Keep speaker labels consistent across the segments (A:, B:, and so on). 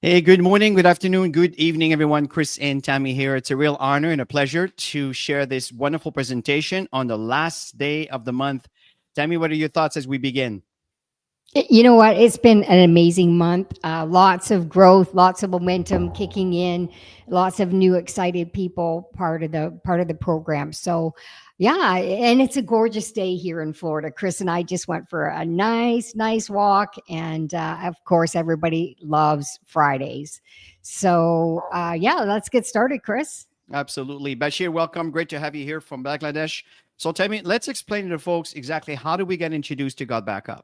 A: Hey, good morning, good afternoon, good evening, everyone. Chris and Tammy here. It's a real honor and a pleasure to share this wonderful presentation on the last day of the month. Tammy, what are your thoughts as we begin?
B: You know what? It's been an amazing month. Lots of growth, lots of momentum kicking in, lots of new excited people part of the program. So, yeah, and it's a gorgeous day here in Florida. Chris and I just went for a nice walk, and of course, everybody loves Fridays. So, yeah, let's get started, Chris.
A: Absolutely. Bashir, welcome. Great to have you here from Bangladesh. So, Tammy, let's explain to the folks exactly how do we get introduced to GotBackup?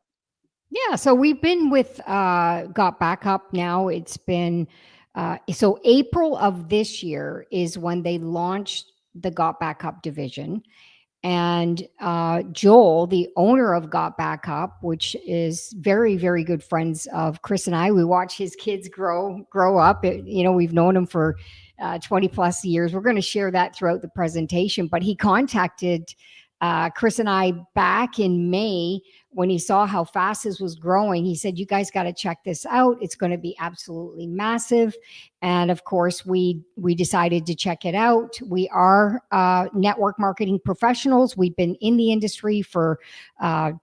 B: Yeah, so we've been with Got Backup now. It's been so April of this year is when they launched the Got Backup division, and Joel, the owner of Got Backup, which is very good friends of Chris and I. We watch his kids grow up. We've known him for 20 plus years. We're going to share that throughout the presentation. But he contacted Chris and I back in May when he saw how fast this was growing. He said, "You guys got to check this out. It's going to be absolutely massive." And of course, we decided to check it out. We are network marketing professionals. We've been in the industry for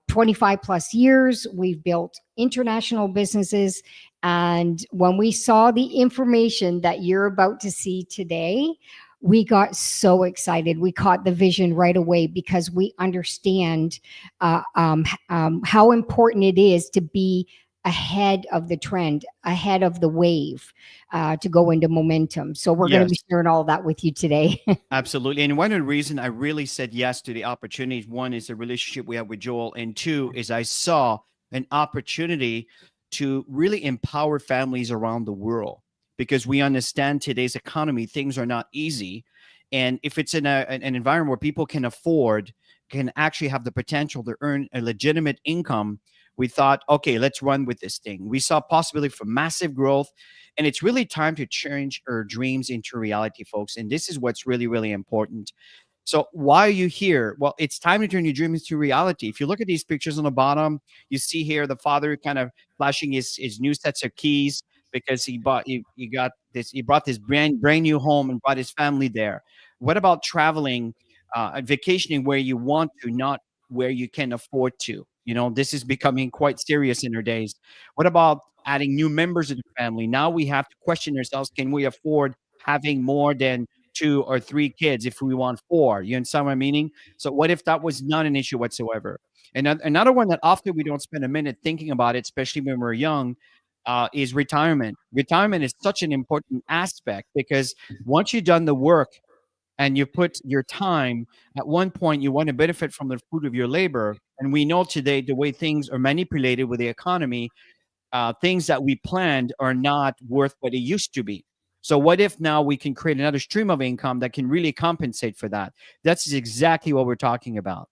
B: 25 plus years. We've built international businesses. And when we saw the information that you're about to see today, we got so excited. We caught the vision right away because we understand how important it is to be ahead of the trend, ahead of the wave, to go into momentum. So we're going to be
A: Yes.
B: sharing all that with you today.
A: Absolutely. And one of the reasons I really said yes to the opportunities, one is the relationship we have with Joel, and two is I saw an opportunity to really empower families around the world because we understand today's economy, things are not easy. And if it's in an environment where people can afford, can actually have the potential to earn a legitimate income, we thought, okay, let's run with this thing. We saw possibility for massive growth, and it's really time to change our dreams into reality, folks. And this is what's really important. So why are you here? Well, it's time to turn your dreams into reality. If you look at these pictures on the bottom, you see here the father kind of flashing his new sets of keys because he brought this brand new home and brought his family there. What about traveling, vacationing where you want to, not where you can afford to? You know, this is becoming quite serious in our days. What about adding new members of the family? Now we have to question ourselves: can we afford having more than two or three kids if we want four? You understand what I'm meaning? So what if that was not an issue whatsoever? And another one that often we don't spend a minute thinking about it, especially when we're young, is retirement. Retirement is such an important aspect because once you've done the work and you put your time, at one point you want to benefit from the fruit of your labor. And we know today the way things are manipulated with the economy, things that we planned are not worth what it used to be. So what if now we can create another stream of income that can really compensate for that? That's exactly what we're talking about.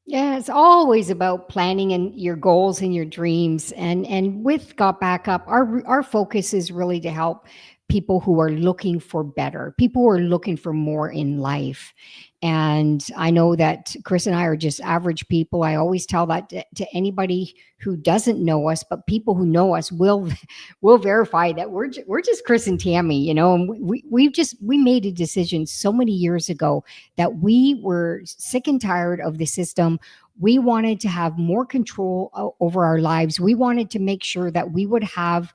B: Yeah, it's always about planning and your goals and your dreams. And with Got Backup, our focus is really to help people who are looking for better, people who are looking for more in life. And I know that Chris and I are just average people. I always tell that to anybody who doesn't know us, but people who know us will verify that we're just Chris and Tammy, and we made a decision so many years ago that we were sick and tired of the system. We wanted to have more control over our lives. We wanted to make sure that we would have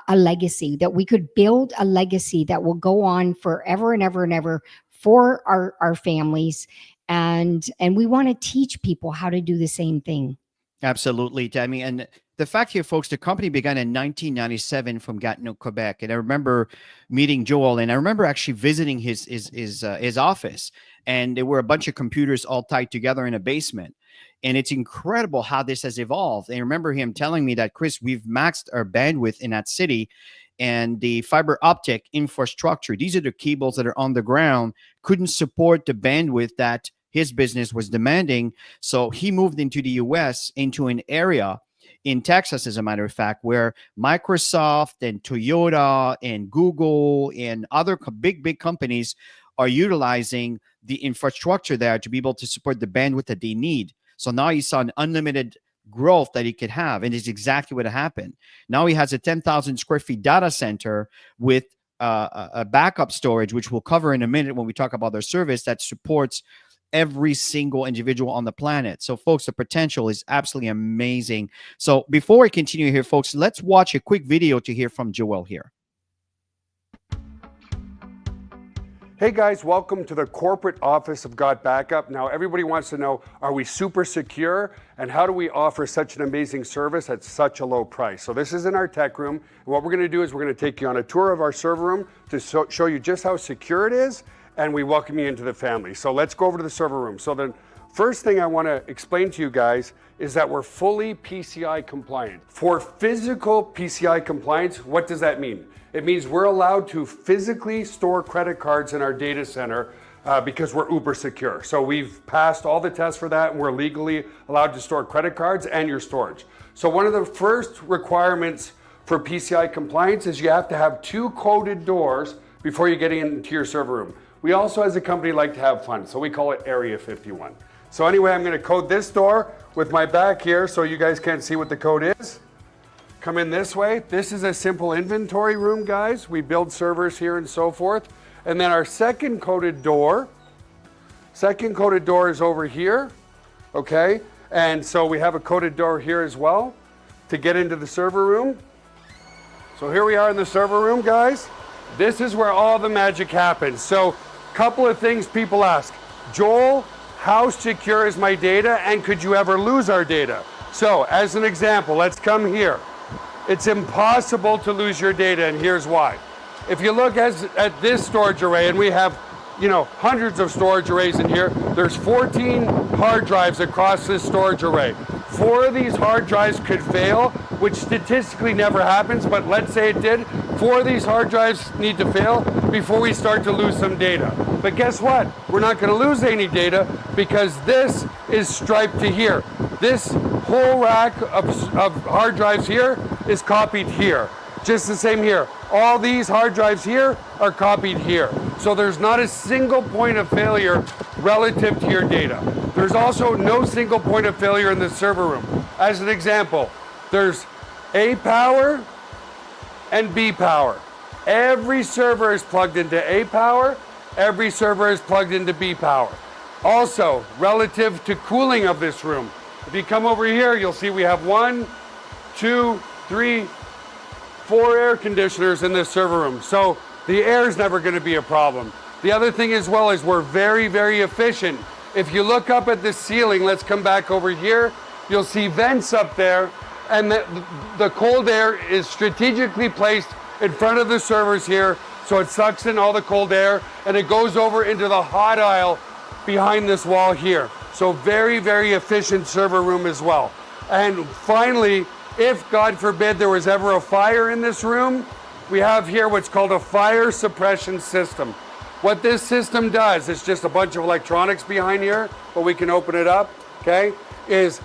B: a legacy, that we could build a legacy that will go on forever and ever and ever for our families. And we want to teach people how to do the same thing.
A: Absolutely, Tammy. And the fact here, folks, the company began in 1997 from Gatineau, Quebec. And I remember meeting Joel, and I remember actually visiting his office. And there were a bunch of computers all tied together in a basement. And it's incredible how this has evolved. And I remember him telling me that, Chris, we've maxed our bandwidth in that city, and the fiber optic infrastructure, these are the cables that are on the ground, couldn't support the bandwidth that his business was demanding. So he moved into the US, into an area in Texas, as a matter of fact, where Microsoft and Toyota and Google and other big companies are utilizing the infrastructure there to be able to support the bandwidth that they need. So now you saw an unlimited growth that he could have. And it's exactly what happened. Now he has a 10,000 square feet data center with a backup storage, which we'll cover in a minute when we talk about their service that supports every single individual on the planet. So folks, the potential is absolutely amazing. So before we continue here, folks, let's watch a quick video to hear from Joel here.
C: Hey guys, welcome to the corporate office of GotBackup. Now everybody wants to know, are we super secure? And how do we offer such an amazing service at such a low price? So this is in our tech room. And what we're gonna do is we're gonna take you on a tour of our server room to show you just how secure it is, and we welcome you into the family. So let's go over to the server room. So the first thing I wanna explain to you guys is that we're fully PCI compliant. For physical PCI compliance, what does that mean? It means we're allowed to physically store credit cards in our data center because we're uber secure. So we've passed all the tests for that, and we're legally allowed to store credit cards and your storage. So one of the first requirements for PCI compliance is you have to have 2 coded doors before you get into your server room. We also, as a company, like to have fun, so we call it Area 51. So anyway, I'm gonna code this door with my back here so you guys can't see what the code is. Come in this way. This is a simple inventory room, guys. We build servers here and so forth. And then our second coded door is over here, okay? And so we have a coded door here as well to get into the server room. So here we are in the server room, guys. This is where all the magic happens. So a couple of things people ask. Joel, how secure is my data, and could you ever lose our data? So as an example, let's come here. It's impossible to lose your data, and here's why. If you look at this storage array, and we have, hundreds of storage arrays in here, there's 14 hard drives across this storage array. 4 of these hard drives could fail, which statistically never happens, but let's say it did. 4 of these hard drives need to fail before we start to lose some data. But guess what? We're not going to lose any data because this is striped to here. This whole rack of hard drives here is copied here. Just the same here. All these hard drives here are copied here. So there's not a single point of failure relative to your data. There's also no single point of failure in the server room. As an example, there's A power and B power. Every server is plugged into A power. Every server is plugged into B power. Also, relative to cooling of this room, if you come over here, you'll see we have 1, 2, 3, 4 air conditioners in this server room. So the air is never going to be a problem. The other thing as well is we're very, very efficient. If you look up at the ceiling, let's come back over here, you'll see vents up there, and the cold air is strategically placed in front of the servers here, so it sucks in all the cold air, and it goes over into the hot aisle behind this wall here. So very, very efficient server room as well. And finally, if God forbid there was ever a fire in this room, we have here what's called a fire suppression system. What this system does, it's just a bunch of electronics behind here, but we can open it up, okay, is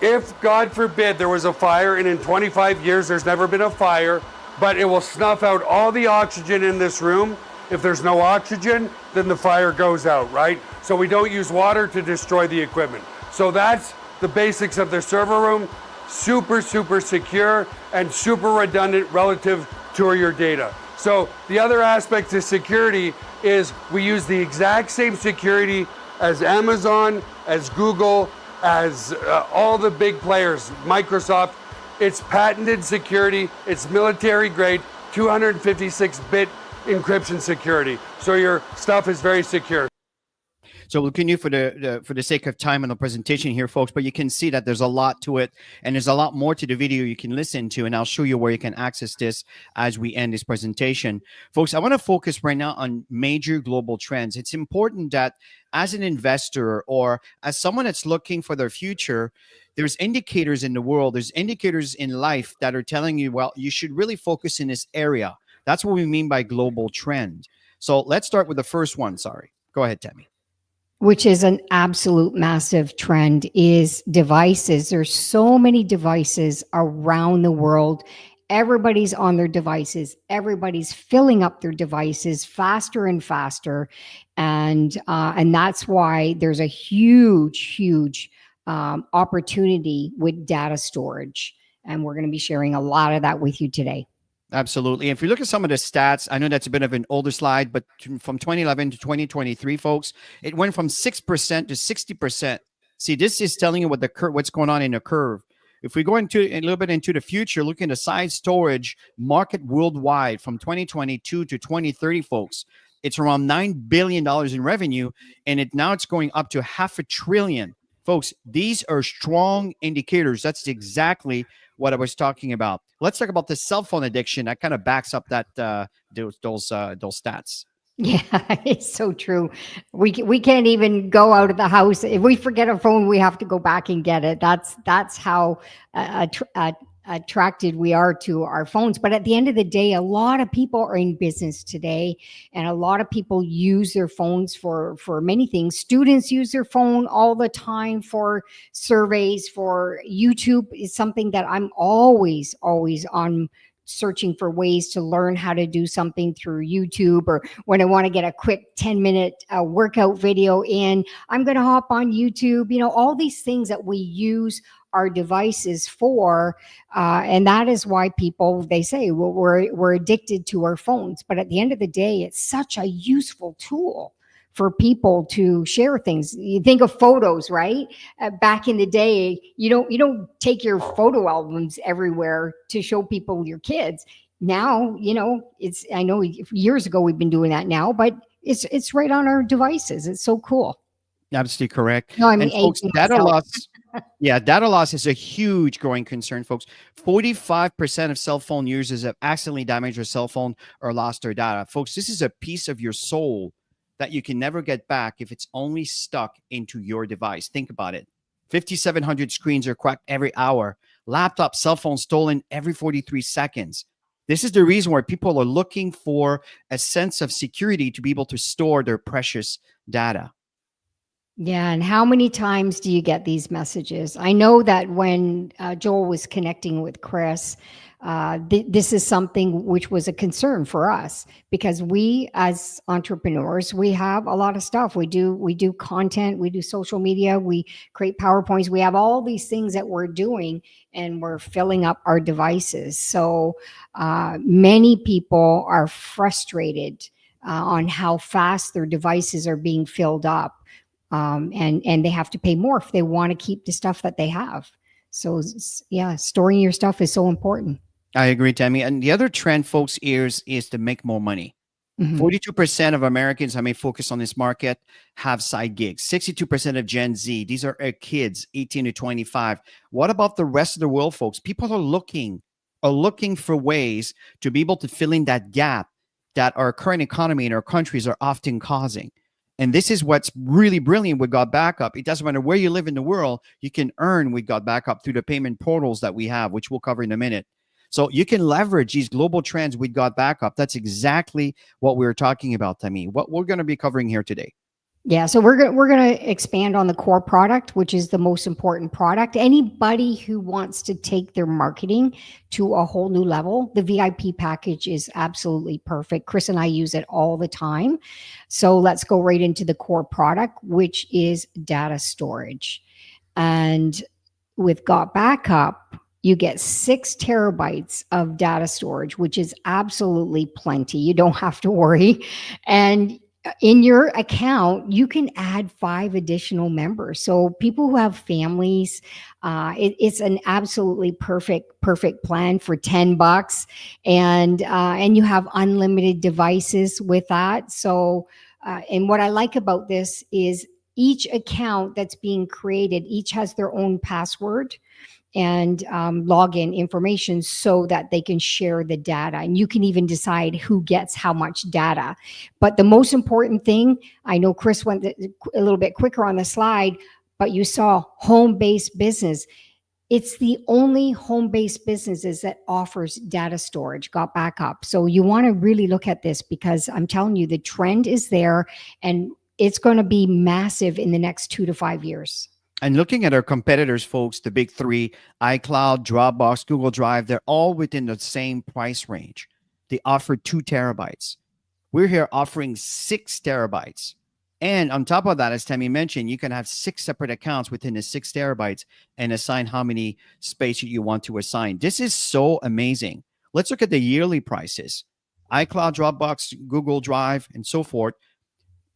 C: if God forbid there was a fire, and in 25 years there's never been a fire, but it will snuff out all the oxygen in this room. If there's no oxygen, then the fire goes out, right? So we don't use water to destroy the equipment. So that's the basics of the server room. Super, super secure and super redundant relative to your data. So the other aspect to security is we use the exact same security as Amazon, as Google, as all the big players, Microsoft. It's patented security. It's military grade, 256-bit encryption security. So your stuff is very secure.
A: So we'll continue for the sake of time in the presentation here, folks, but you can see that there's a lot to it, and there's a lot more to the video you can listen to, and I'll show you where you can access this as we end this presentation. Folks, I want to focus right now on major global trends. It's important that as an investor or as someone that's looking for their future, there's indicators in the world, there's indicators in life that are telling you, well, you should really focus in this area. That's what we mean by global trend. So let's start with the first one. Sorry. Go ahead, Tammy.
B: Which is an absolute massive trend, is devices. There's so many devices around the world. Everybody's on their devices. Everybody's filling up their devices faster and faster. And that's why there's a huge opportunity with data storage. And we're going to be sharing a lot of that with you today.
A: Absolutely. If you look at some of the stats, I know that's a bit of an older slide, but from 2011 to 2023, folks, it went from 6% to 60%. See, this is telling you what the what's going on in the curve. If we go into a little bit into the future, looking at the side storage market worldwide from 2022 to 2030, folks, it's around $9 billion in revenue, and now it's going up to $500 billion. Folks, these are strong indicators. That's exactly what I was talking about. Let's talk about the cell phone addiction. That kind of backs up that those stats.
B: Yeah, it's so true. We can't even go out of the house if we forget a phone. We have to go back and get it. That's how attracted we are to our phones. But at the end of the day, a lot of people are in business today, and a lot of people use their phones for many things. Students use their phone all the time for surveys. For YouTube is something that I'm always on, searching for ways to learn how to do something through YouTube, or when I want to get a quick 10-minute workout video in, I'm going to hop on YouTube. You know, all these things that we use our devices for, and that is why people, they say, well, we're addicted to our phones. But at the end of the day, it's such a useful tool for people to share things. You think of photos, right? Back in the day, you don't take your photo albums everywhere to show people your kids. Now, you know, I know years ago we've been doing that now, but it's right on our devices. It's so cool.
A: Absolutely correct.
B: No, I mean,
A: and folks, data loss. Yeah, data loss is a huge growing concern, folks. 45% of cell phone users have accidentally damaged their cell phone or lost their data. Folks, this is a piece of your soul that you can never get back if it's only stuck into your device. Think about it. 5,700 screens are cracked every hour. Laptop, cell phone stolen every 43 seconds. This is the reason why people are looking for a sense of security to be able to store their precious data.
B: Yeah, and how many times do you get these messages? I know that when Joel was connecting with Chris, this is something which was a concern for us, because we as entrepreneurs, we have a lot of stuff. We do content, we do social media, we create PowerPoints, we have all these things that we're doing, and we're filling up our devices. So many people are frustrated on how fast their devices are being filled up. And they have to pay more if they want to keep the stuff that they have. So yeah, storing your stuff is so important.
A: I agree, Tammy. And the other trend, folks, is to make more money. 42% of Americans, I may focus on this market, have side gigs. 62% of Gen Z, these are our kids, 18 to 25. What about the rest of the world, folks? People are looking for ways to be able to fill in that gap that our current economy and our countries are often causing. And this is what's really brilliant with GotBackup. It doesn't matter where you live in the world, you can earn with GotBackup through the payment portals that we have, which we'll cover in a minute. So you can leverage these global trends with GotBackup. That's exactly what we're talking about, Tammy. What we're going to be covering here today.
B: Yeah, so we're going to expand on the core product, which is the most important product. Anybody who wants to take their marketing to a whole new level, the VIP package is absolutely perfect. Chris and I use it all the time. So let's go right into the core product, which is data storage. And with GotBackup, you get 6 terabytes of data storage, which is absolutely plenty. You don't have to worry. And in your account, you can add 5 additional members. So people who have families, it's an absolutely perfect plan for $10, and you have unlimited devices with that. So, and what I like about this is each account that's being created, each has their own password and login information so that they can share the data. And you can even decide who gets how much data. But the most important thing, I know Chris went a little bit quicker on the slide, but you saw home-based business. It's the only home-based businesses that offers data storage, GotBackup. So you want to really look at this, because I'm telling you, the trend is there, and it's going to be massive in the next 2 to 5 years.
A: And looking at our competitors, folks, the big 3, iCloud, Dropbox, Google Drive, they're all within the same price range. They offer 2 terabytes. We're here offering 6 terabytes. And on top of that, as Tammy mentioned, you can have 6 separate accounts within the 6 terabytes and assign how many space you want to assign. This is so amazing. Let's look at the yearly prices. iCloud, Dropbox, Google Drive, and so forth.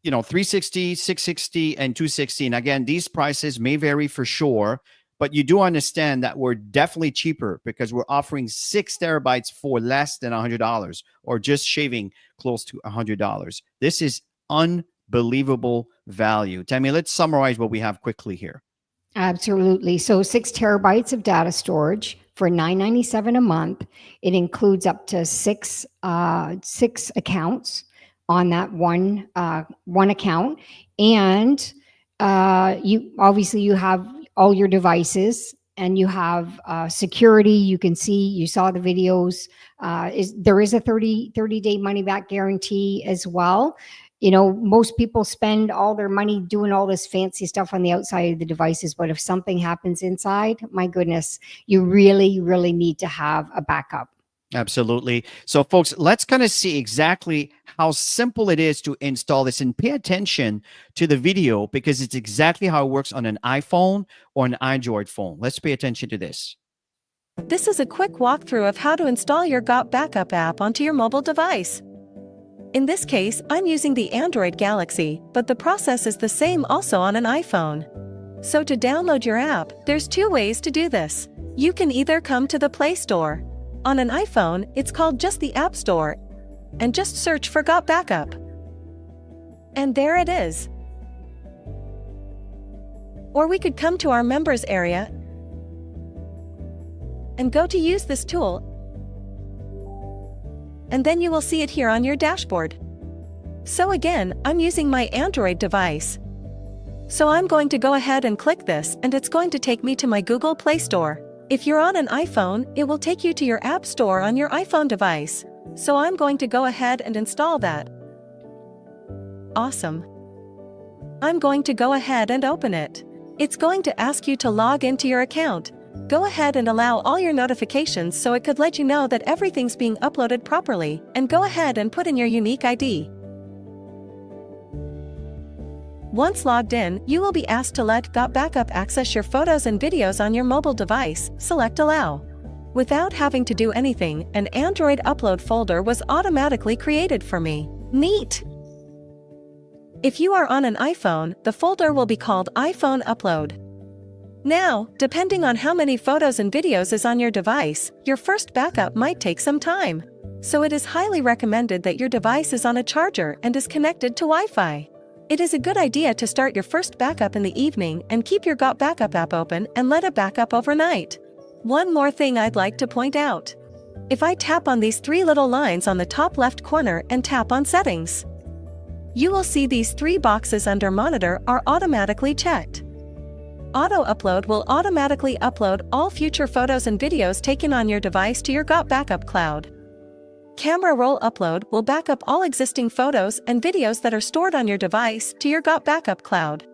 A: 360, 660, and 260. And again, these prices may vary for sure, but you do understand that we're definitely cheaper because we're offering 6 terabytes for less than $100 or just shaving close to $100. This is unbelievable value. Tammy, let's summarize what we have quickly here.
B: Absolutely. So 6 terabytes of data storage for $9.97 a month. It includes up to six accounts on that one account, and you have all your devices, and you have security. You saw the videos. There is a 30-day money back guarantee as well. Most people spend all their money doing all this fancy stuff on the outside of the devices, but if something happens inside, my goodness, you really, really need to have a backup.
A: Absolutely. So folks, let's kind of see exactly how simple it is to install this, and pay attention to the video because it's exactly how it works on an iPhone or an Android phone. Let's pay attention to this.
D: This is a quick walkthrough of how to install your GotBackup app onto your mobile device. In this case, I'm using the Android Galaxy, but the process is the same also on an iPhone. So to download your app, there's 2 ways to do this. You can either come to the Play Store. On an iPhone, it's called just the App Store, and just search for GotBackup. And there it is. Or we could come to our members area and go to use this tool, and then you will see it here on your dashboard. So again, I'm using my Android device. So I'm going to go ahead and click this, and it's going to take me to my Google Play Store. If you're on an iPhone, it will take you to your App Store on your iPhone device. So I'm going to go ahead and install that. Awesome. I'm going to go ahead and open it. It's going to ask you to log into your account. Go ahead and allow all your notifications so it could let you know that everything's being uploaded properly, and go ahead and put in your unique ID. Once logged in, you will be asked to let GotBackup access your photos and videos on your mobile device. Select Allow. Without having to do anything, an Android upload folder was automatically created for me. Neat! If you are on an iPhone, the folder will be called iPhone Upload. Now, depending on how many photos and videos is on your device, your first backup might take some time. So it is highly recommended that your device is on a charger and is connected to Wi-Fi. It is a good idea to start your first backup in the evening and keep your GotBackup app open and let it back up overnight. One more thing I'd like to point out. If I tap on these 3 little lines on the top left corner and tap on Settings, you will see these 3 boxes under Monitor are automatically checked. Auto Upload will automatically upload all future photos and videos taken on your device to your GotBackup cloud. Camera Roll Upload will back up all existing photos and videos that are stored on your device to your GotBackup cloud.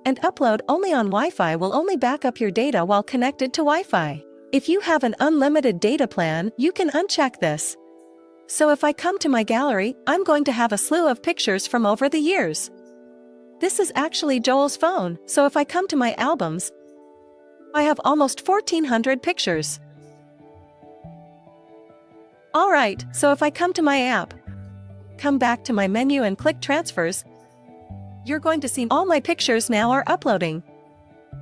D: And Upload Only on Wi-Fi will only back up your data while connected to Wi-Fi. If you have an unlimited data plan, you can uncheck this. So if I come to my gallery, I'm going to have a slew of pictures from over the years. This is actually Joel's phone, so if I come to my albums, I have almost 1,400 pictures. Alright, so if I come to my app, come back to my menu and click Transfers, you're going to see all my pictures now are uploading.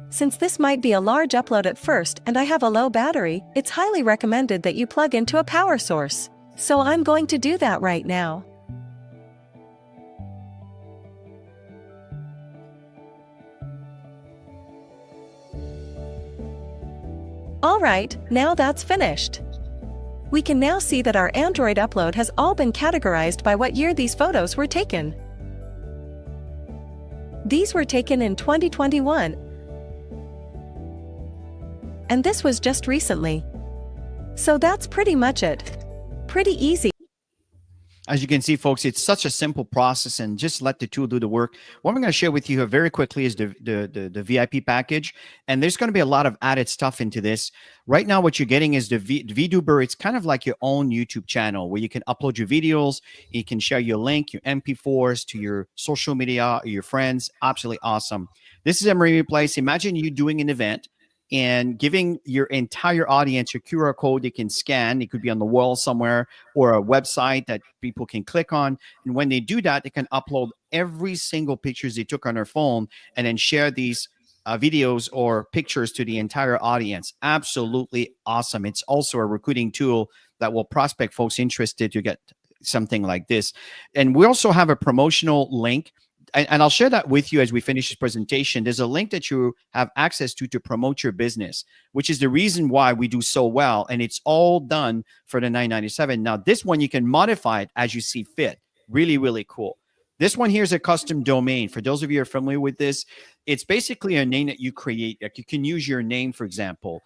D: Since this might be a large upload at first and I have a low battery, it's highly recommended that you plug into a power source. So I'm going to do that right now. Alright, now that's finished. We can now see that our Android upload has all been categorized by what year these photos were taken. These were taken in 2021. And this was just recently. So that's pretty much it. Pretty easy.
A: As you can see, folks, it's such a simple process, and just let the tool do the work. What I'm going to share with you here very quickly is the VIP package, and there's going to be a lot of added stuff into this. Right now, what you're getting is the VTuber. It's kind of like your own YouTube channel where you can upload your videos, you can share your link, your MP4s to your social media or your friends. Absolutely awesome. This is a marine place. Imagine you doing an event and giving your entire audience your QR code they can scan. It could be on the wall somewhere or a website that people can click on. And when they do that, they can upload every single pictures they took on their phone and then share these videos or pictures to the entire audience. Absolutely awesome. It's also a recruiting tool that will prospect folks interested to get something like this. And we also have a promotional link, and I'll share that with you as we finish this presentation. There's a link that you have access to promote your business, which is the reason why we do so well. And it's all done for the $9.97. Now, this one, you can modify it as you see fit. Really, really cool. This one here is a custom domain. For those of you who are familiar with this, it's basically a name that you create. Like, you can use your name, for example,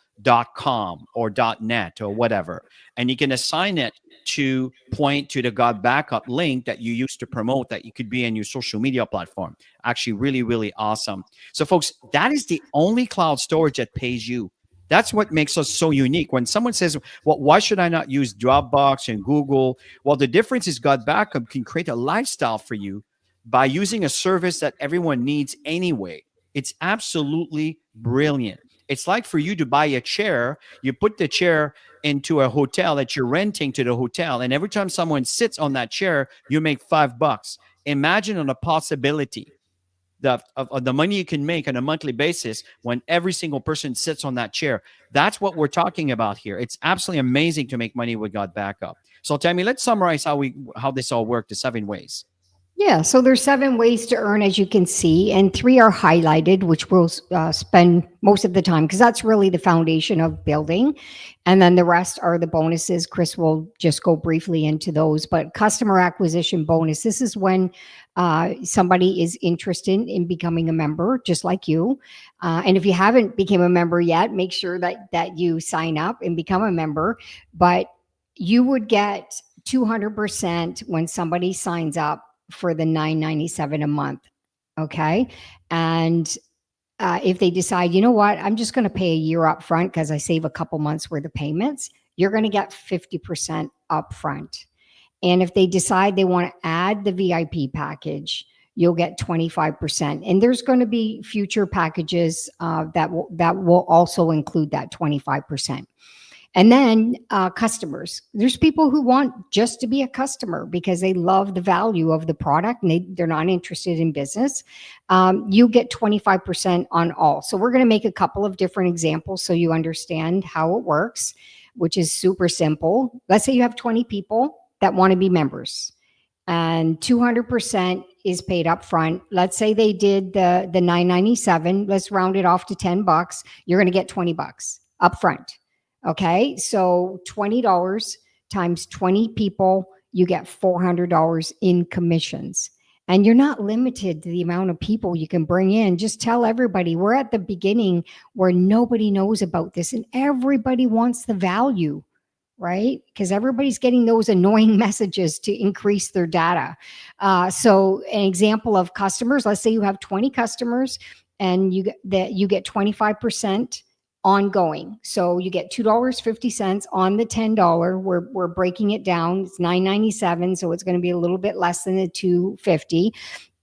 A: .com or .net or whatever, and you can assign it to point to the GotBackup link that you used to promote, that you could be in your social media platform. Actually, really, really awesome. So, folks, that is the only cloud storage that pays you. That's what makes us so unique. When someone says, well, why should I not use Dropbox and Google? Well, the difference is GotBackup can create a lifestyle for you by using a service that everyone needs anyway. It's absolutely brilliant. It's like for you to buy a chair, you put the chair into a hotel that you're renting to the hotel, and every time someone sits on that chair, you make $5. Imagine on a possibility of the money you can make on a monthly basis when every single person sits on that chair. That's what we're talking about here. It's absolutely amazing to make money with GotBackup. So, Tammy, let's summarize how this all worked, the 7 ways.
B: Yeah, so there's 7 ways to earn, as you can see, and 3 are highlighted, which we'll spend most of the time because that's really the foundation of building. And then the rest are the bonuses. Chris will just go briefly into those. But customer acquisition bonus, this is when somebody is interested in becoming a member, just like you. And if you haven't become a member yet, make sure that you sign up and become a member. But you would get 200% when somebody signs up for the $9.97 a month. Okay. And if they decide, you know what, I'm just going to pay a year up front because I save a couple months worth of payments, you're going to get 50% up front. And if they decide they want to add the VIP package, you'll get 25%. And there's going to be future packages that will also include that 25%. And then customers. There's people who want just to be a customer because they love the value of the product and they're not interested in business. You get 25% on all. So we're going to make a couple of different examples so you understand how it works, which is super simple. Let's say you have 20 people that want to be members, and 200% is paid up front. Let's say they did the $9.97. Let's round it off to $10. You're going to get $20 up front. Okay, so $20 times 20 people, you get $400 in commissions. And you're not limited to the amount of people you can bring in. Just tell everybody, we're at the beginning where nobody knows about this and everybody wants the value, right? Because everybody's getting those annoying messages to increase their data. So an example of customers, let's say you have 20 customers and you get 25% ongoing. So you get $2.50 on the $10. We're breaking it down. It's $9.97, so it's going to be a little bit less than the $2.50,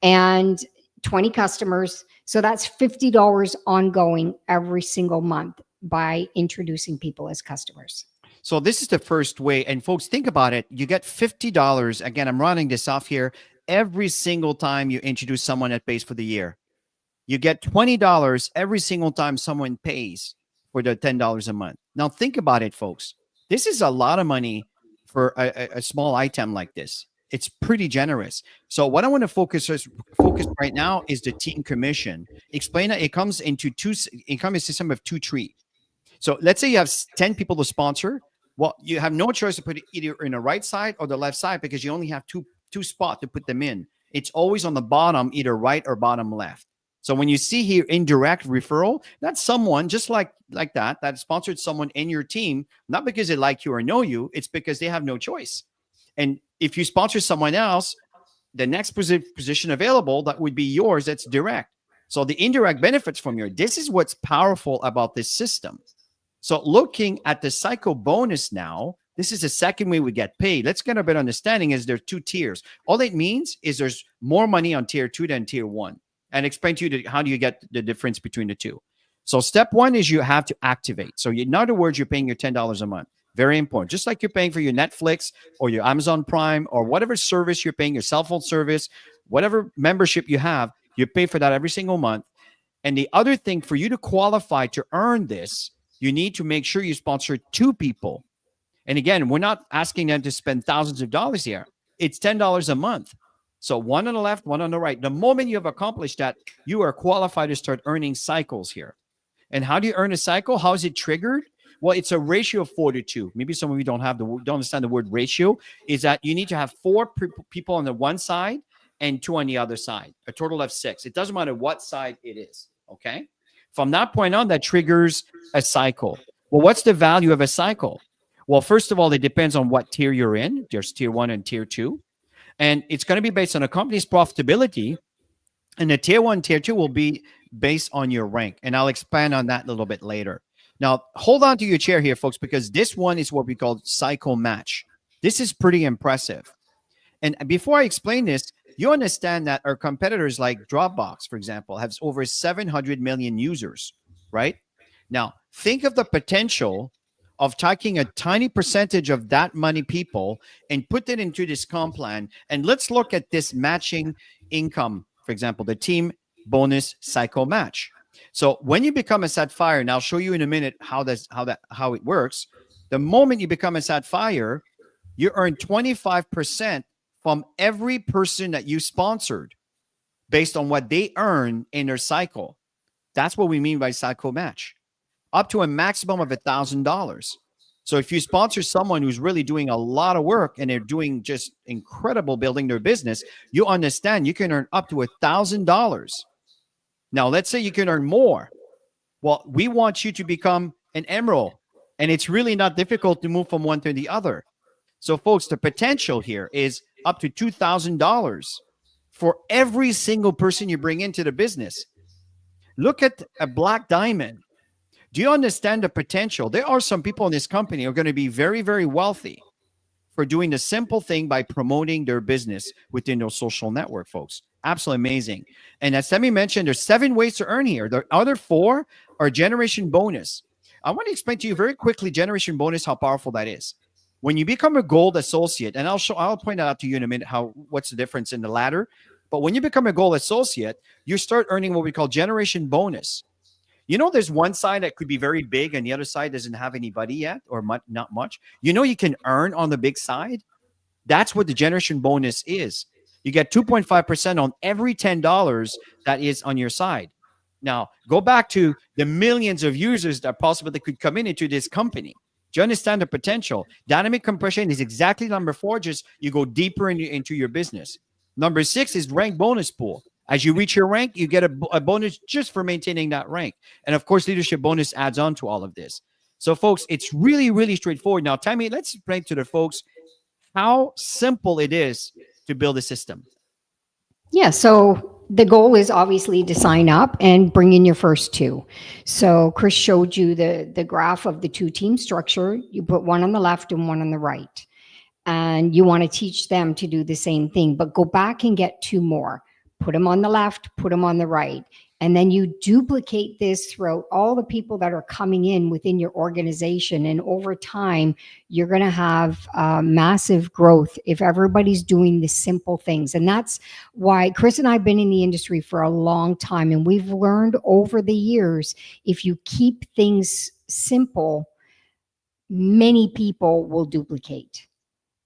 B: and 20 customers. So that's $50 ongoing every single month by introducing people as customers.
A: So this is the first way. And folks, think about it. You get $50. Again, I'm running this off here. Every single time you introduce someone that pays for the year, you get $20 every single time someone pays for the $10 a month. Now think about it, folks. This is a lot of money for a small item like this. It's pretty generous. So what I want to focus right now is the team commission. Explain that it comes into income is a system of 2 trees. So let's say you have 10 people to sponsor. Well, you have no choice to put it either in the right side or the left side because you only have two spots to put them in. It's always on the bottom, either right or bottom left. So when you see here indirect referral, that's someone just like that sponsored someone in your team, not because they like you or know you, it's because they have no choice. And if you sponsor someone else, the next position available that would be yours, that's direct. So the indirect benefits from your, this is what's powerful about this system. So looking at the cycle bonus now, this is the second way we get paid. Let's get a bit understanding is there are 2 tiers. All it means is there's more money on tier 2 than tier 1. And explain to you how do you get the difference between the two. So step 1 is you have to activate. So in other words, you're paying your $10 a month. Very important. Just like you're paying for your Netflix or your Amazon Prime or whatever service you're paying, your cell phone service, whatever membership you have, you pay for that every single month. And the other thing, for you to qualify to earn this, you need to make sure you sponsor 2 people. And again, we're not asking them to spend thousands of dollars here. It's $10 a month. So 1 on the left, 1 on the right. The moment you have accomplished that, you are qualified to start earning cycles here. And how do you earn a cycle? How is it triggered? Well, it's a ratio of 4 to 2. Maybe some of you don't understand the word ratio. Is that you need to have 4 people on the one side and 2 on the other side, a total of 6. It doesn't matter what side it is. Okay. From that point on, that triggers a cycle. Well, what's the value of a cycle? Well, first of all, it depends on what tier you're in. There's tier 1 and tier 2. And it's going to be based on a company's profitability. And the tier 1, tier 2 will be based on your rank. And I'll expand on that a little bit later. Now, hold on to your chair here, folks, because this one is what we call cycle match. This is pretty impressive. And before I explain this, you understand that our competitors like Dropbox, for example, have over 700 million users, right? Now, think of the potential of taking a tiny percentage of that many people and put it into this comp plan. And let's look at this matching income, for example, the team bonus cycle match. So when you become a Sapphire, and I'll show you in a minute how it works. The moment you become a Sapphire, you earn 25% from every person that you sponsored based on what they earn in their cycle. That's what we mean by cycle match, up to a maximum of $1,000. So if you sponsor someone who's really doing a lot of work and they're doing just incredible building their business, you understand you can earn up to $1,000. Now, let's say you can earn more. Well, we want you to become an emerald, and it's really not difficult to move from one to the other. So, folks, the potential here is up to $2,000 for every single person you bring into the business. Look at a black diamond. Do you understand the potential? There are some people in this company who are going to be very, very wealthy for doing the simple thing by promoting their business within their social network, folks. Absolutely amazing. And as Tammy mentioned, there's 7 ways to earn here. The other 4 are generation bonus. I want to explain to you very quickly generation bonus, how powerful that is. When you become a gold associate, and I'll point out to you in a minute what's the difference in the ladder. But when you become a gold associate, you start earning what we call generation bonus. You know, there's one side that could be very big and the other side doesn't have anybody yet, or not much. You know, you can earn on the big side. That's what the generation bonus is. You get 2.5% on every $10 that is on your side. Now, go back to the millions of users that possibly could come into this company. Do you understand the potential? Dynamic compression is exactly number 4. Just you go deeper into your business. Number 6 is rank bonus pool. As you reach your rank, you get a bonus just for maintaining that rank. And of course, leadership bonus adds on to all of this. So folks, it's really, really straightforward. Now, Tammy, let's explain to the folks how simple it is to build a system.
B: Yeah, so the goal is obviously to sign up and bring in your first 2. So Chris showed you the graph of the 2-team structure. You put one on the left and one on the right. And you want to teach them to do the same thing, but go back and get 2 more. Put them on the left, put them on the right. And then you duplicate this throughout all the people that are coming in within your organization. And over time, you're going to have massive growth if everybody's doing the simple things. And that's why Chris and I have been in the industry for a long time. And we've learned over the years, if you keep things simple, many people will duplicate.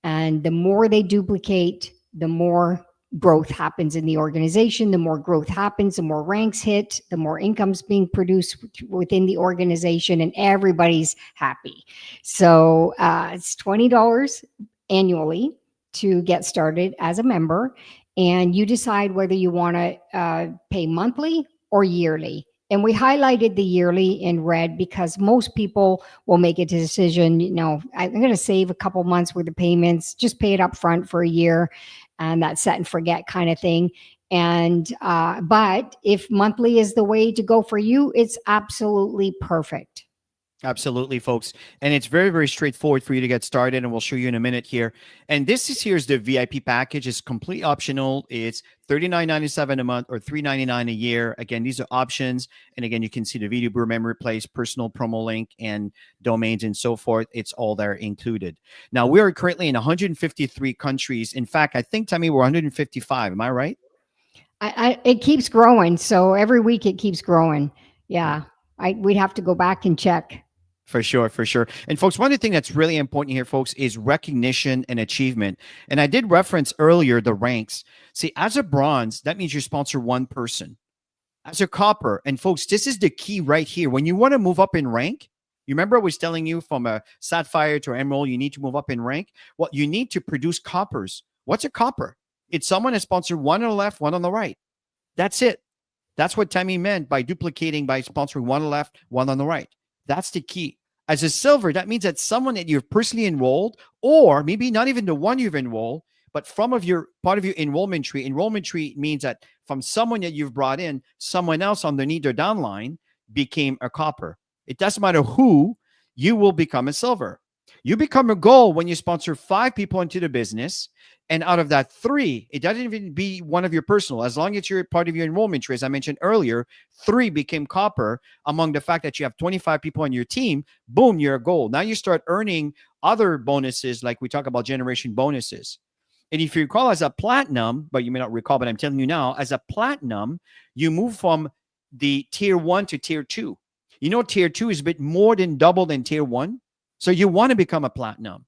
B: And the more they duplicate, the more growth happens in the organization. The more growth happens, the more ranks hit, the more income's being produced within the organization, and everybody's happy. So it's $20 annually to get started as a member, and you decide whether you want to pay monthly or yearly. And we highlighted the yearly in red because most people will make a decision, I'm going to save a couple months worth of payments, just pay it up front for a year, and that set and forget kind of thing. And but if monthly is the way to go for you, it's absolutely perfect.
A: Absolutely, folks. And it's very, very straightforward for you to get started. And we'll show you in a minute here. And here's the VIP package. It's completely optional. It's $39.97 a month or $3.99 a year. Again, these are options. And again, you can see the video brewer, memory place, personal promo link, and domains and so forth. It's all there included. Now, we are currently in 153 countries. In fact, I think, Tammy, we're 155. Am I right?
B: It keeps growing. So every week it keeps growing. Yeah. We'd have to go back and check.
A: For sure, for sure. And folks, one of the things that's really important here, folks, is recognition and achievement. And I did reference earlier the ranks. See, as a bronze, that means you sponsor one person. As a copper, and folks, this is the key right here. When you want to move up in rank, you remember I was telling you from a sapphire to emerald, you need to move up in rank? Well, you need to produce coppers. What's a copper? It's someone that sponsored one on the left, one on the right. That's it. That's what Tammy meant by duplicating, by sponsoring one on the left, one on the right. That's the key. As a silver, that means that someone that you've personally enrolled, or maybe not even the one you've enrolled, but from your part of your enrollment tree. Enrollment tree means that from someone that you've brought in, someone else underneath their downline became a copper. It doesn't matter who, you will become a silver. You become a gold when you sponsor 5 people into the business. And out of that 3, it doesn't even be one of your personal. As long as you're part of your enrollment tree, as I mentioned earlier, 3 became copper among the fact that you have 25 people on your team. Boom, you're a gold. Now you start earning other bonuses, like we talk about generation bonuses. And if you recall, as a platinum, but you may not recall, but I'm telling you now, as a platinum, you move from the tier 1 to tier 2. You know, tier 2 is a bit more than double than tier 1. So you want to become a platinum.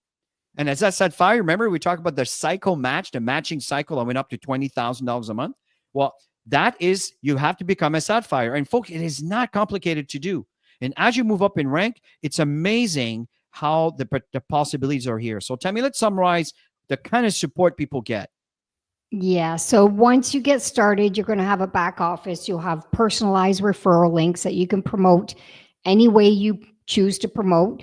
A: And as I said, Fire, remember we talked about the cycle match, the matching cycle that went up to $20,000 a month? Well, that is, you have to become a sapphire. And folks, it is not complicated to do. And as you move up in rank, it's amazing how the possibilities are here. So tell me, let's summarize the kind of support people get.
B: Yeah. So once you get started, you're going to have a back office. You'll have personalized referral links that you can promote any way you choose to promote.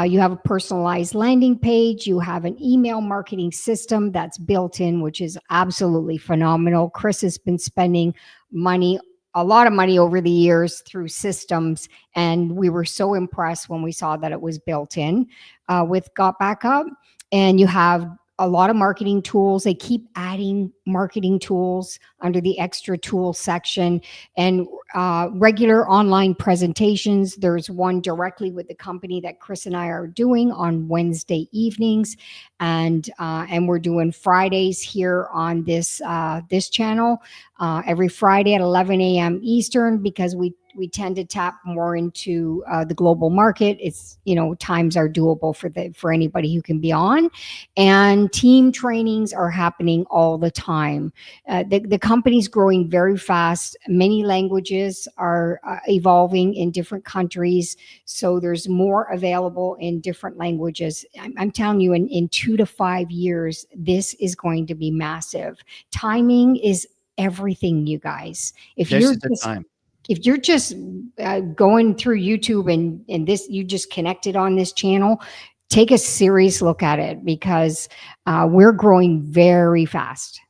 B: You have a personalized landing page. You have an email marketing system that's built in, which is absolutely phenomenal. Chris has been spending a lot of money over the years through systems. And we were so impressed when we saw that it was built in with GotBackup. And you have a lot of marketing tools. They keep adding marketing tools under the extra tools section, and regular online presentations. There's one directly with the company that Chris and I are doing on Wednesday evenings, and we're doing Fridays here on this channel every Friday at 11 a.m. Eastern, because we tend to tap more into the global market. It's, times are doable for anybody who can be on, and team trainings are happening all the time. The company's growing very fast. Many languages are evolving in different countries. So there's more available in different languages. I'm telling you, in 2 to 5 years, this is going to be massive. Timing is everything, you guys. If you're just going through YouTube and this, you just connected on this channel, take a serious look at it, because we're growing very fast.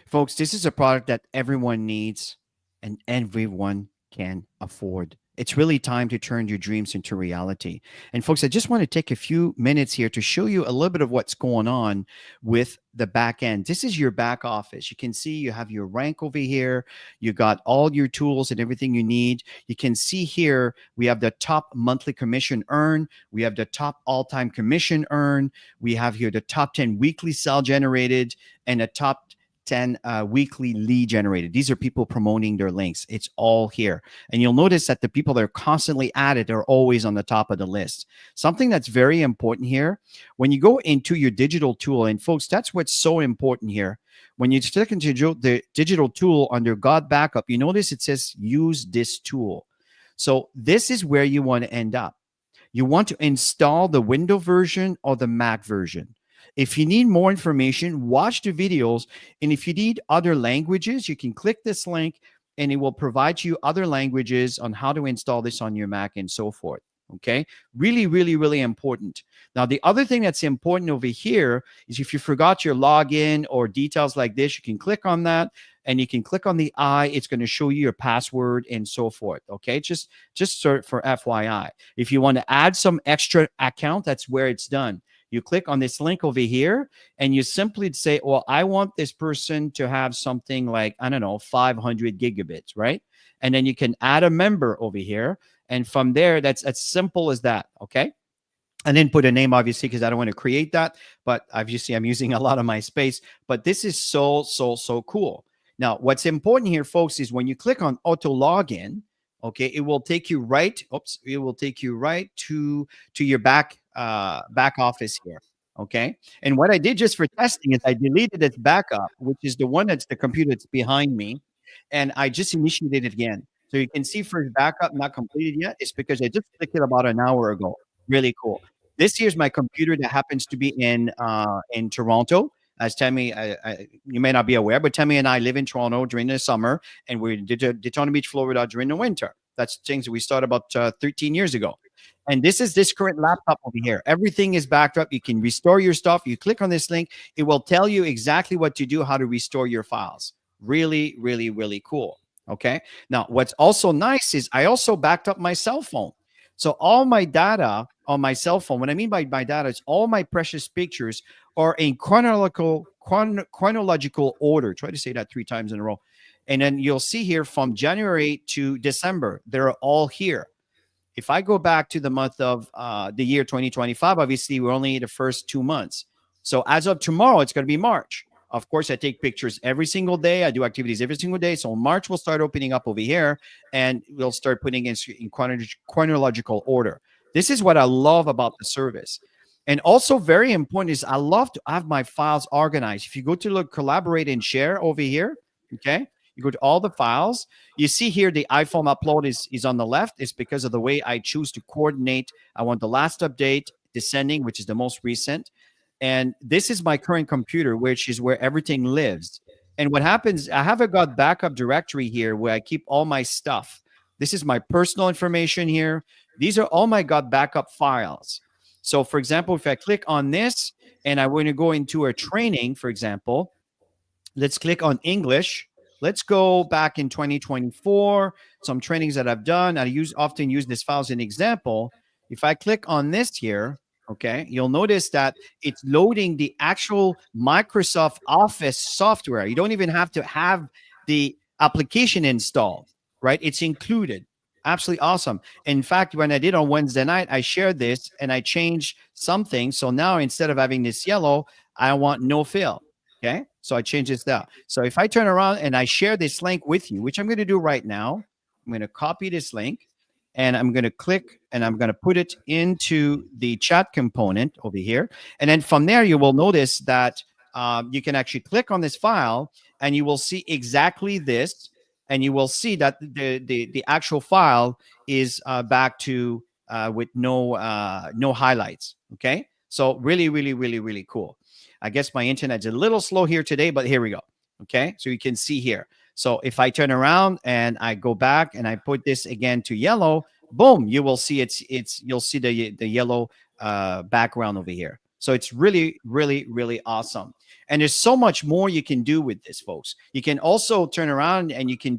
A: Folks, this is a product that everyone needs and everyone can afford. It's really time to turn your dreams into reality. And folks, I just want to take a few minutes here to show you a little bit of what's going on with the back end. This is your back office. You can see you have your rank over here. You got all your tools and everything you need. You can see here, we have the top monthly commission earn. We have the top all-time commission earn. We have here the top 10 weekly sell generated and the top 10 weekly lead generated. These are people promoting their links. It's all here. And you'll notice that the people that are constantly added are always on the top of the list. Something that's very important here, when you go into your digital tool, and folks, that's what's so important here. When you click into the digital tool under GotBackup, you notice it says use this tool. So this is where you want to end up. You want to install the Windows version or the Mac version. If you need more information, watch the videos. And if you need other languages, you can click this link and it will provide you other languages on how to install this on your Mac and so forth. Okay, really, really, really important. Now, the other thing that's important over here is if you forgot your login or details like this, you can click on that and you can click on the I. It's going to show you your password and so forth. Okay, just sort for FYI. If you want to add some extra account, that's where it's done. You click on this link over here and you simply say, well, I want this person to have something like, I don't know, 500 gigabits, right? And then you can add a member over here. And from there, that's as simple as that, okay? I didn't put a name, obviously, because I don't want to create that. But obviously, I'm using a lot of my space. But this is so cool. Now, what's important here, folks, is when you click on auto login, okay, it will take you right. Oops, it will take you right to your back office here. Okay. And what I did just for testing is I deleted its backup, which is the one that's the computer that's behind me, and I just initiated it again. So you can see for backup not completed yet. It's because I just clicked it about an hour ago. Really cool. This here's my computer that happens to be in Toronto. As Tammy, you may not be aware, but Tammy and I live in Toronto during the summer, and we're in Daytona Beach, Florida during the winter. That's things that we started about 13 years ago. And this is this current laptop over here. Everything is backed up. You can restore your stuff. You click on this link. It will tell you exactly what to do, how to restore your files. Really, really, really cool. Okay. Now, what's also nice is I also backed up my cell phone. So all my data on my cell phone, what I mean by my data is all my precious pictures are in chronological order. Try to say that 3 times in a row. And then you'll see here from January to December, they're all here. If I go back to the month of the year 2025, obviously we're only the first 2 months. So as of tomorrow, it's going to be March. Of course, I take pictures every single day. I do activities every single day. So March will start opening up over here, and we'll start putting in chronological order. This is what I love about the service. And also very important is I love to have my files organized. If you go to look, collaborate and share over here, okay, you go to all the files. You see here the iPhone upload is on the left. It's because of the way I choose to coordinate. I want the last update descending, which is the most recent. And this is my current computer, which is where everything lives. And what happens, I have a GotBackup directory here where I keep all my stuff. This is my personal information here. These are all my GotBackup files. So for example, if I click on this and I want to go into a training, for example, let's click on English. Let's go back in 2024, some trainings that I've done. I often use this file as an example. If I click on this here, okay, you'll notice that it's loading the actual Microsoft Office software. You don't even have to have the application installed, right? It's included. Absolutely awesome. In fact, when I did on Wednesday night, I shared this and I changed something. So now instead of having this yellow, I want no fill. Okay, so I changed this down. So if I turn around and I share this link with you, which I'm going to do right now, I'm going to copy this link. And I'm going to click and I'm going to put it into the chat component over here. And then from there, you will notice that you can actually click on this file and you will see exactly this. And you will see that the actual file is back to with no highlights. Okay. So really, really, really, really cool. I guess my internet's a little slow here today, but here we go. Okay. So you can see here. So if I turn around and I go back and I put this again to yellow, boom, you will see you'll see the yellow background over here. So it's really, really, really awesome. And there's so much more you can do with this, folks. You can also turn around and you can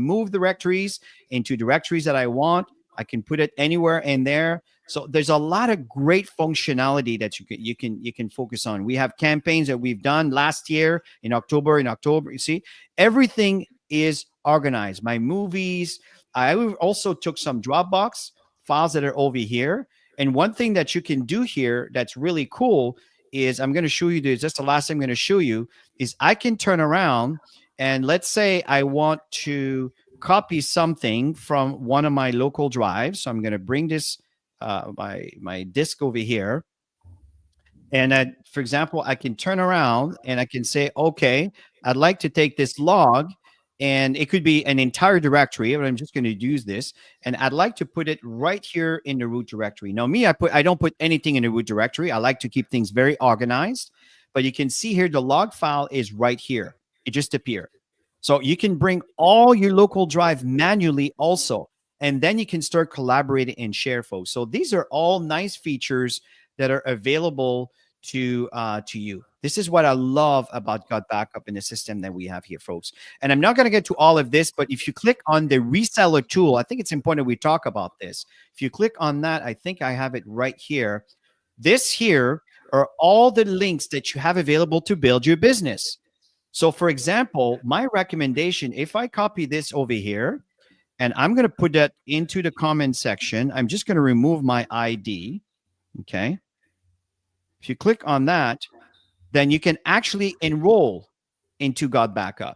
A: move directories into directories that I want. I can put it anywhere in there. So there's a lot of great functionality that you can focus on. We have campaigns that we've done last year in October. You see, everything is organized. My movies. I also took some Dropbox files that are over here. And one thing that you can do here that's really cool is I'm going to show you this. That's the last thing I'm going to show you is I can turn around and let's say I want to copy something from one of my local drives. So I'm going to bring this my disk over here. And for example, I can turn around and I can say, okay, I'd like to take this log and it could be an entire directory, but I'm just going to use this. And I'd like to put it right here in the root directory. Now me, I don't put anything in the root directory. I like to keep things very organized, but you can see here, the log file is right here. It just appeared. So you can bring all your local drive manually also, and then you can start collaborating and share, folks. So these are all nice features that are available to you. This is what I love about GotBackup in the system that we have here, folks. And I'm not going to get to all of this, but if you click on the reseller tool, I think it's important we talk about this. If you click on that, I think I have it right here. This here are all the links that you have available to build your business. So for example, my recommendation, if I copy this over here, and I'm going to put that into the comment section, I'm just going to remove my ID. Okay. If you click on that, then you can actually enroll into GotBackup.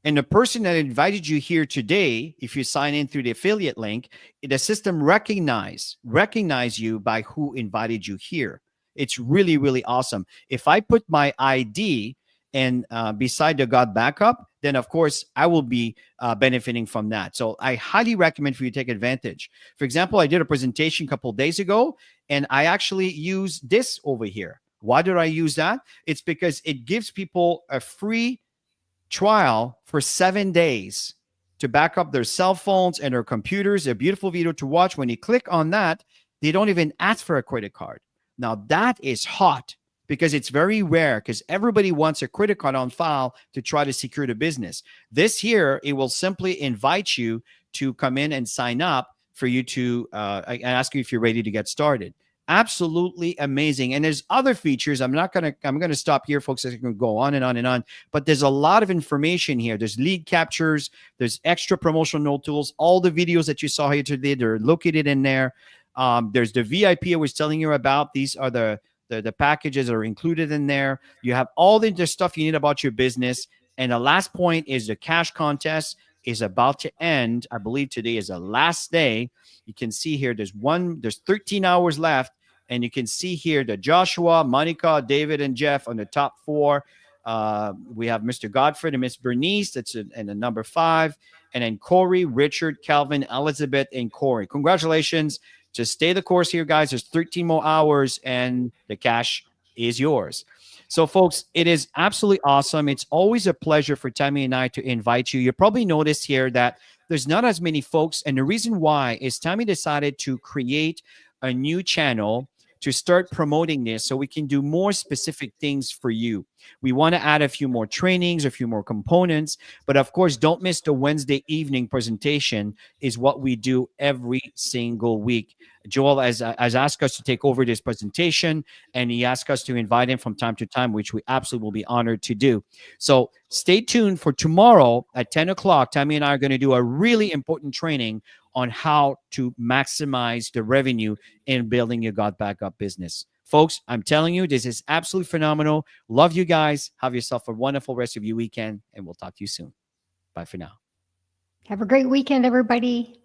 A: And the person that invited you here today, if you sign in through the affiliate link, the system recognize you by who invited you here. It's really, really awesome. If I put my ID and beside the GotBackup, then of course I will be benefiting from that. So I highly recommend for you to take advantage. For example, I did a presentation a couple of days ago, and I actually used this over here. Why did I use that? It's because it gives people a free trial for 7 days to back up their cell phones and their computers. A beautiful video to watch. When you click on that, they don't even ask for a credit card. Now that is hot, because it's very rare, because everybody wants a credit card on file to try to secure the business. This here, it will simply invite you to come in and sign up for you to ask you if you're ready to get started. Absolutely amazing. And there's other features. I'm going to stop here, folks. I can go on and on and on, but there's a lot of information here. There's lead captures. There's extra promotional tools. All the videos that you saw here today, they're located in there. There's the VIP I was telling you about. These are the packages that are included in there. You have all the stuff you need about your business. And the last point is the cash contest is about to end. I believe today is the last day. You can see here, there's 13 hours left. And you can see here that Joshua, Monica, David, and Jeff on the top 4. We have Mr. Godfrey and Miss Bernice. That's in the number 5. And then Corey, Richard, Calvin, Elizabeth, and Corey. Congratulations. Just stay the course here, guys. There's 13 more hours, and the cash is yours. So, folks, it is absolutely awesome. It's always a pleasure for Tammy and I to invite you. You probably noticed here that there's not as many folks. And the reason why is Tammy decided to create a new channel to start promoting this so we can do more specific things for you. We want to add a few more trainings, a few more components, but of course, don't miss the Wednesday evening presentation is what we do every single week. Joel has asked us to take over this presentation, and he asked us to invite him from time to time, which we absolutely will be honored to do. So stay tuned for tomorrow at 10 o'clock. Tammy and I are going to do a really important training on how to maximize the revenue in building your GotBackup business. Folks, I'm telling you, this is absolutely phenomenal. Love you guys. Have yourself a wonderful rest of your weekend, and we'll talk to you soon. Bye for now.
B: Have a great weekend, everybody.